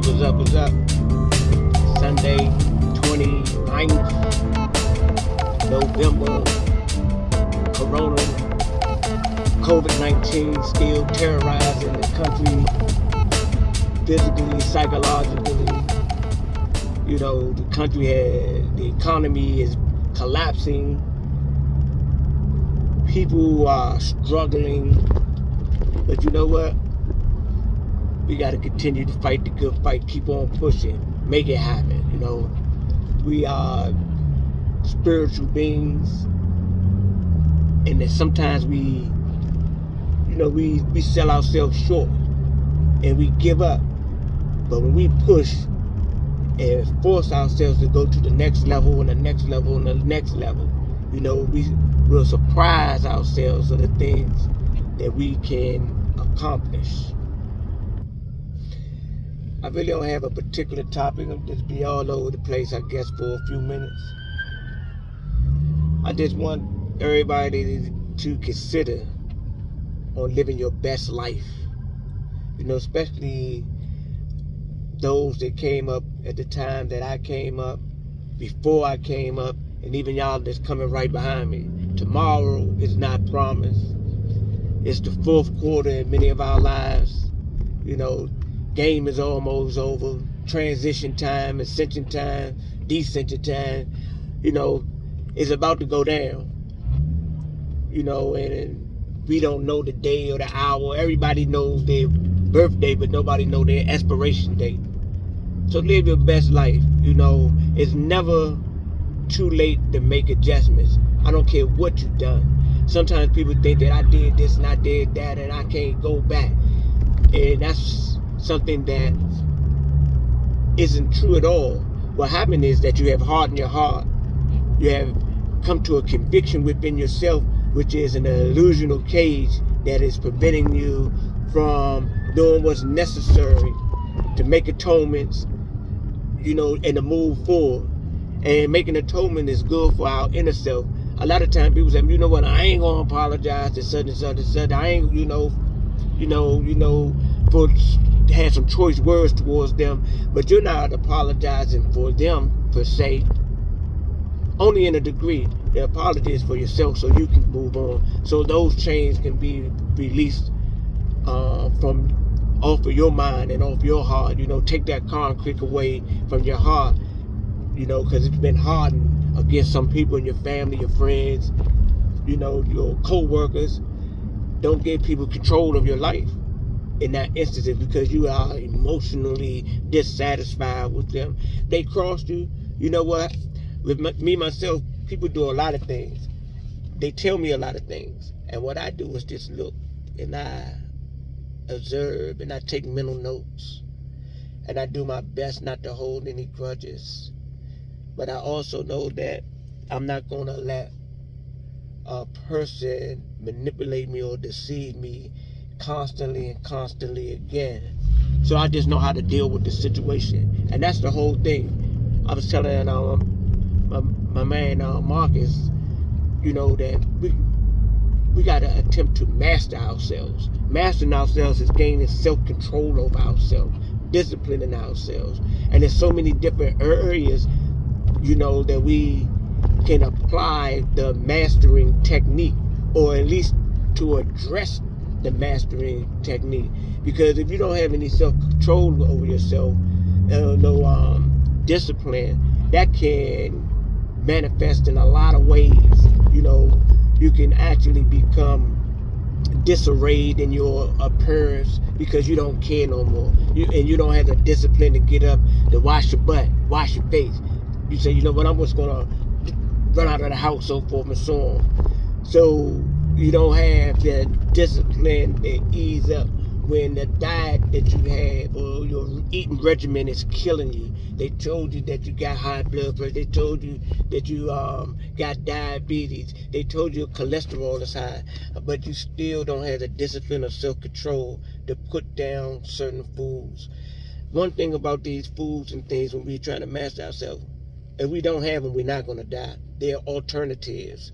What's up? Sunday, 29th November. Corona, COVID-19 still terrorizing the country physically, psychologically. The country the economy is collapsing. People are struggling. But you know what? We got to continue to fight the good fight. Keep on pushing. Make it happen. We are spiritual beings. And that sometimes we sell ourselves short. And we give up. But when we push and force ourselves to go to the next level and the next level and the next level, we will surprise ourselves of the things that we can accomplish. I really don't have a particular topic. I'll just be all over the place, I guess, for a few minutes. I just want everybody to consider on living your best life. Especially those that came up at the time that I came up, before I came up, and even y'all that's coming right behind me. Tomorrow is not promised. It's the fourth quarter in many of our lives. Game is almost over. Transition time, ascension time, descension time, is about to go down. And we don't know the day or the hour. Everybody knows their birthday, but nobody knows their expiration date. So live your best life. It's never too late to make adjustments. I don't care what you've done. Sometimes people think that I did this and I did that and I can't go back. And that's something that isn't true at all. What happened is that you have hardened your heart. You have come to a conviction within yourself, which is an illusional cage that is preventing you from doing what's necessary to make atonements, and to move forward. And making atonement is good for our inner self. A lot of times people say, you know what, I ain't gonna apologize to such and such and such. I ain't, for have some choice words towards them, but you're not apologizing for them per se. Only in a degree. The apology is for yourself so you can move on. So those chains can be released from off of your mind and off your heart. Take that concrete away from your heart. Because it's been hardened against some people in your family, your friends, your co-workers. Don't give people control of your life in that instance because you are emotionally dissatisfied with them. They crossed you. You know what? With me, myself, people do a lot of things. They tell me a lot of things. And what I do is just look and I observe and I take mental notes. And I do my best not to hold any grudges. But I also know that I'm not going to let a person manipulate me or deceive me constantly and constantly again. So I just know how to deal with the situation. And that's the whole thing. I was telling my man Marcus, that we got to attempt to master ourselves. Mastering ourselves is gaining self-control over ourselves, disciplining ourselves. And there's so many different areas that we can apply the mastering technique, or at least to address the mastering technique. Because if you don't have any self-control over yourself, no discipline, that can manifest in a lot of ways. You can actually become disarrayed in your appearance because you don't care no more. And you don't have the discipline to get up, to wash your butt, wash your face. You say, what, I'm just going to run out of the house, so forth and so on. So you don't have the discipline to ease up when the diet that you have or your eating regimen is killing you. They told you that you got high blood pressure. They told you that you got diabetes. They told you your cholesterol is high. But you still don't have the discipline or self-control to put down certain foods. One thing about these foods and things when we're trying to master ourselves, if we don't have them, we're not going to die. They're alternatives,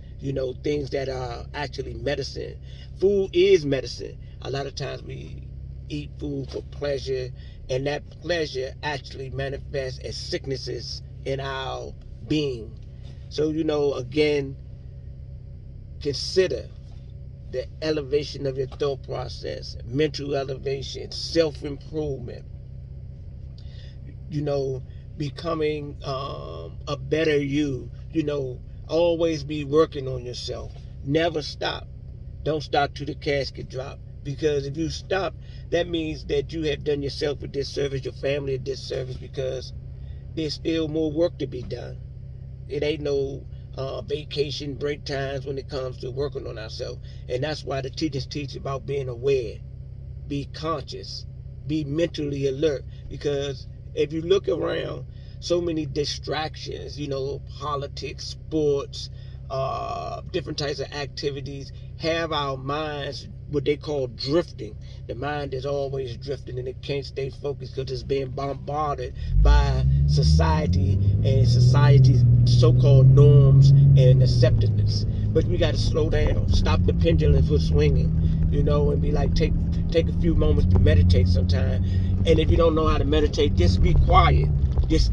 things that are actually medicine. Food is medicine. A lot of times we eat food for pleasure And that pleasure actually manifests as sicknesses in our being. So, again, consider the elevation of your thought process, mental elevation, self-improvement, becoming a better you. Always be working on yourself. Never stop. Don't stop till the casket drop. Because if you stop, that means that you have done yourself a disservice, your family a disservice, because there's still more work to be done. It ain't no vacation break times when it comes to working on ourselves. And that's why the teachers teach about being aware, be conscious, be mentally alert. Because if you look around, so many distractions, politics, sports, different types of activities have our minds what they call drifting. The mind is always drifting and it can't stay focused because it's being bombarded by society and society's so-called norms and acceptance. But we got to slow down, stop the pendulum from swinging, and be like, take a few moments to meditate sometime. And if you don't know how to meditate, just be quiet. Just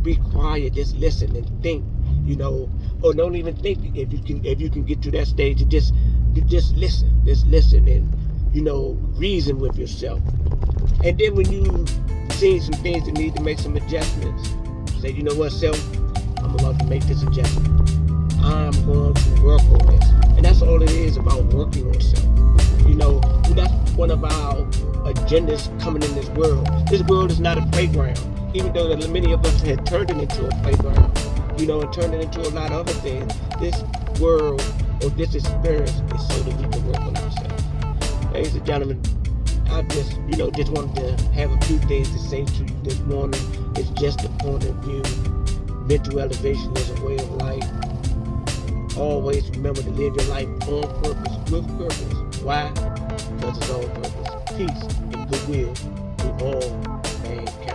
be quiet. Just listen and think. Or don't even think. If you can get to that stage, just listen. Just listen and reason with yourself. And then when you see some things that need to make some adjustments, say, you know what, self, I'm about to make this adjustment. I'm going to work on this. And that's all it is, about working on self. That's one of our agendas coming in this world. This world is not a playground. Even though many of us had turned it into a playground, and turned it into a lot of other things. This world or this experience is so that we can work on ourselves. Ladies and gentlemen, I just wanted to have a few things to say to you this morning. It's just a point of view. Mental elevation is a way of life. Always remember to live your life on purpose, with purpose. Why? Because it's all purpose. Peace and goodwill to all mankind.